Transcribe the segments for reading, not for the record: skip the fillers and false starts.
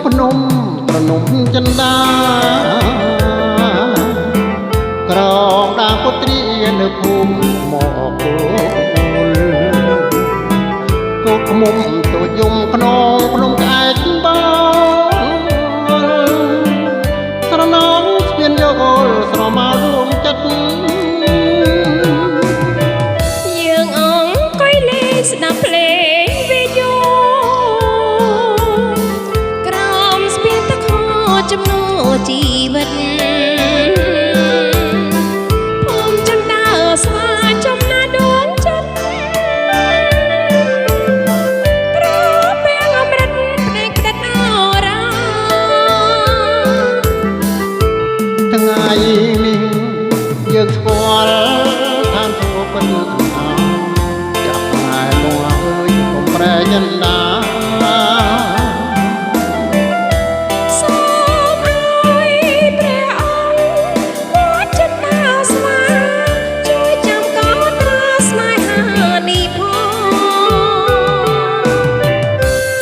ភ្នំប្រនំចិន្តាក្រងដាពុត្រីនៅភូមិមកគោលកូនខ្មុំទៅយំខ្នងភ្នំក្អែកបោស្រណងស្ពានយល់ស្រមករួមចិត្តយើងអង្គុយលេងស្ដាប់ភ្លេងវិទ្យុក្រោមស្ពានទឹកខចំណូលជីវិតភូមិចិនដើរស្វាចំណាដួងចិត្តក្រពាំងអមរិតភ្នែកក្តិតអរា ថ្ងៃនេះយើងស្គាល់ឋានធម៌ពិតចាប់ផ្លែមកអើយកុំប្រែចិន្តាសូមឲ្យព្រះអង្គវត្តចិន្តាស្វាជួយចាំកោតត្រាស្នេហានេះផង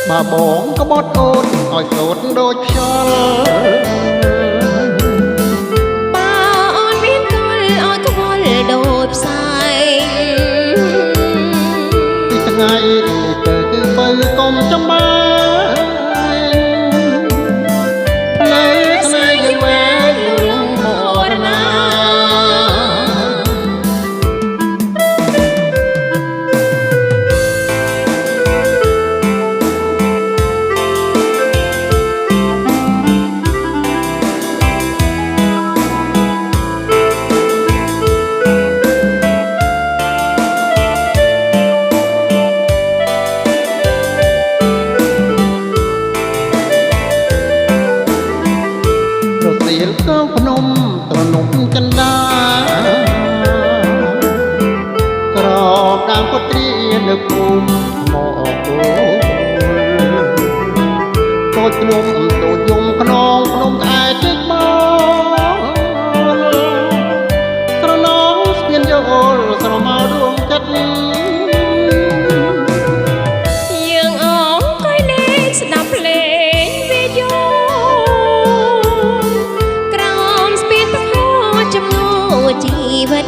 បើបងក្បត់អូនឲ្យស្លូតដូចខ្យល់បើអូនមានកលឲ្យខ្វល់ដូចផ្សែងពីថ្ងៃនេះទៅគឺបើកុំចំបាលេស្នេហ៍យើងវែងលំមរណាសៀលកងភ្នំត្រនំចិន្តាក្រងដាំពុត្រីនៅភូមិមកគោលតូចភ្នំតូចយំខ្នងភ្នំក្អែកទឹកបោស្រណងស្ពានយល់ស្រមករួមចិត្តយើងអង្គុយលេងស្ដាប់ភ្លេងវិទ្យុក្រោមស្ពានទឹកខចំណូលជីវិត